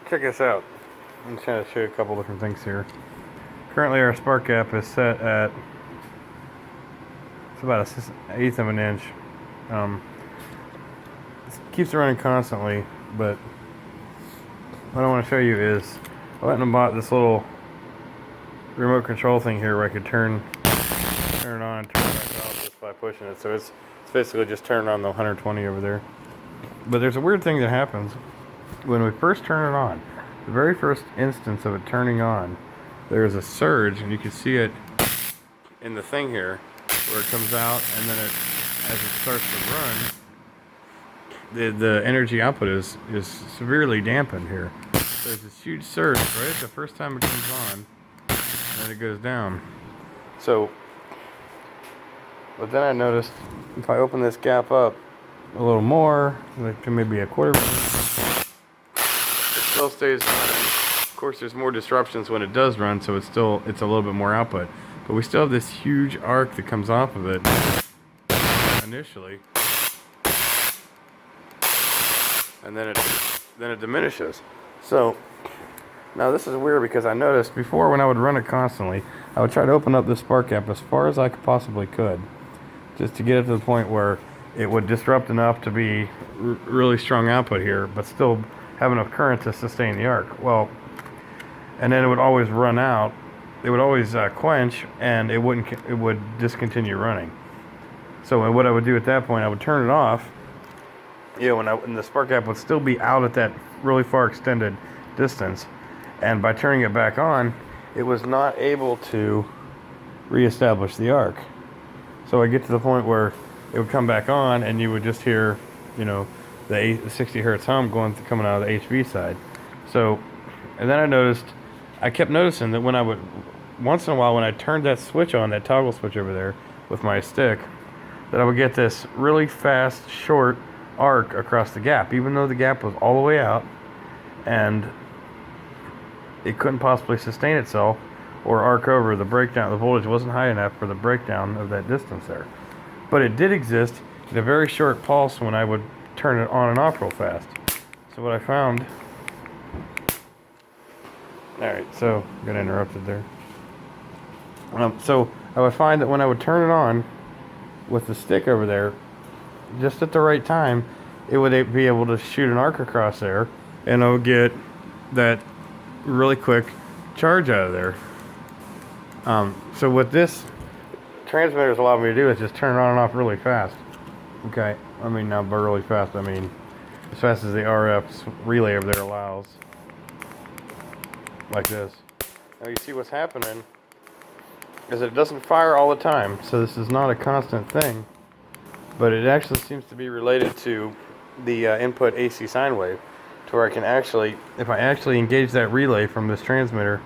check this out. I'm just going to show you a couple different things here. Currently our spark gap is set at, it's about an eighth of an inch. It keeps running constantly, but what I want to show you is I went and bought this little remote control thing here where I could turn it on and turn it back off just by pushing it. So it's basically just turning on the 120 over there. But there's a weird thing that happens when we first turn it on. The very first instance of it turning on, there's a surge, and you can see it in the thing here where it comes out, and then as it starts to run, the energy output is severely dampened here. There's this huge surge right at the first time it comes on, and then it goes down. So, but then I noticed if I open this gap up a little more, like to maybe a quarter, it still stays. Of course, there's more disruptions when it does run, so it's a little bit more output. But we still have this huge arc that comes off of it initially, and then it diminishes. So now this is weird because I noticed before when I would run it constantly, I would try to open up this spark gap as far as I possibly could, just to get it to the point where it would disrupt enough to be really strong output here, but still have enough current to sustain the arc. Well, and then it would always run out. It would always quench, and it would discontinue running. So what I would do at that point, I would turn it off. And the spark gap would still be out at that really far extended distance, and by turning it back on, it was not able to reestablish the arc. So I get to the point where it would come back on, and you would just hear, the 60 hertz hum coming out of the HV side. So, and then I kept noticing that when I would, once in a while, when I turned that switch on, that toggle switch over there with my stick, that I would get this really fast, short arc across the gap, even though the gap was all the way out, and it couldn't possibly sustain itself or arc over the breakdown. The voltage wasn't high enough for the breakdown of that distance there. But it did exist in a very short pulse when I would turn it on and off real fast. So what I found, alright, so I got interrupted there. So I would find that when I would turn it on with the stick over there, just at the right time, it would be able to shoot an arc across there, and I would get that really quick charge out of there. So what this transmitter's allowed me to do is just turn it on and off really fast. Okay, I mean, not really fast, I mean as fast as the RF relay over there allows. Like this. Now you see what's happening is it doesn't fire all the time, so this is not a constant thing, but it actually seems to be related to the input AC sine wave, to where I can actually, if I actually engage that relay from this transmitter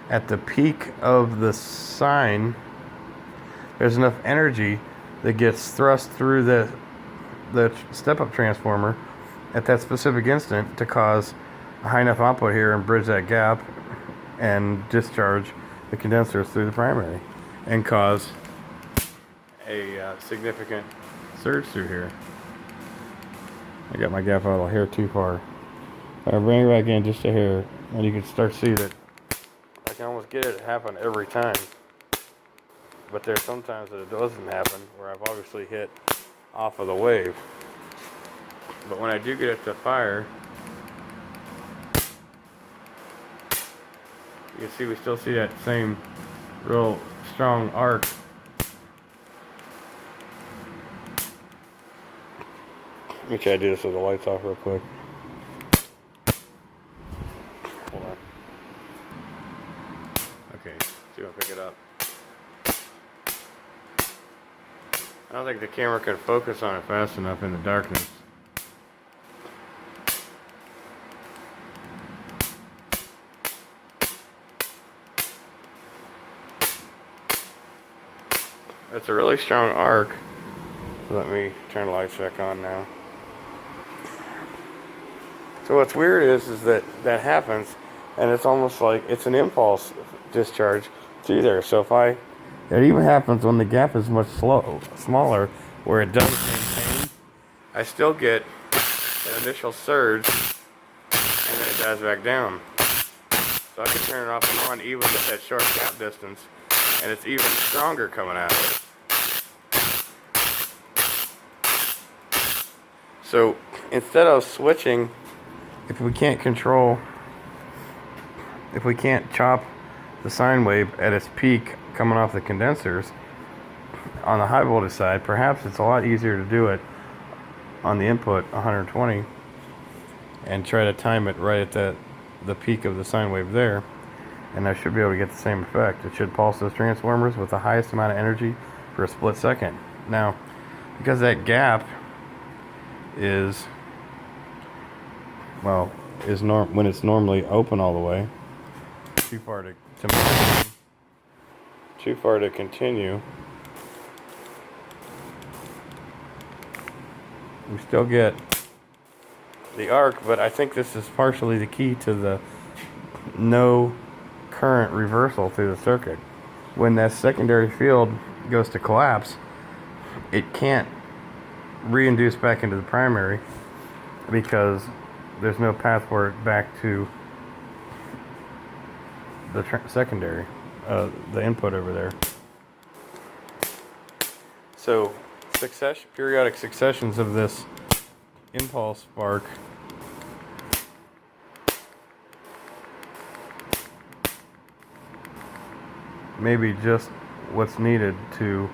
at the peak of the sine, there's enough energy that gets thrust through the step-up transformer at that specific instant to cause a high enough output here and bridge that gap and discharge the condensers through the primary and cause a significant surge through here. I got my gap out of here too far. I bring it back in just a hair, and you can start to see that I can almost get it to happen every time. But there's sometimes that it doesn't happen, where I've obviously hit off of the wave. But when I do get it to fire, you can see we still see that same real strong arc. Let me try to do this with the lights off real quick. Hold on. Okay, see if I pick it up. I don't think the camera can focus on it fast enough in the darkness. It's a really strong arc. Let me turn the lights back on now. So what's weird is that happens, and it's almost like it's an impulse discharge through there. So it even happens when the gap is much smaller, where it does maintain. I still get an initial surge, and then it dies back down. So I can turn it off and on even with that short gap distance, and it's even stronger coming out of it. So instead of switching, if we can't chop the sine wave at its peak coming off the condensers on the high voltage side, perhaps it's a lot easier to do it on the input 120 and try to time it right at the peak of the sine wave there, and I should be able to get the same effect. It should pulse those transformers with the highest amount of energy for a split second. Now, because that gap is, well, when it's normally open all the way, too far to continue. We still get the arc, but I think this is partially the key to the no current reversal through the circuit. When that secondary field goes to collapse, it can't reinduce back into the primary because there's no path for it back to the secondary, the input over there. So periodic successions of this impulse spark may be just what's needed to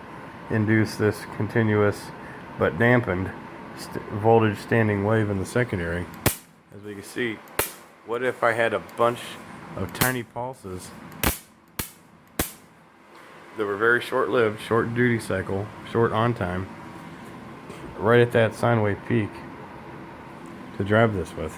induce this continuous but dampened voltage standing wave in the secondary. As we can see, what if I had a bunch of tiny pulses that were very short-lived, short duty cycle, short on time, right at that sine wave peak to drive this with?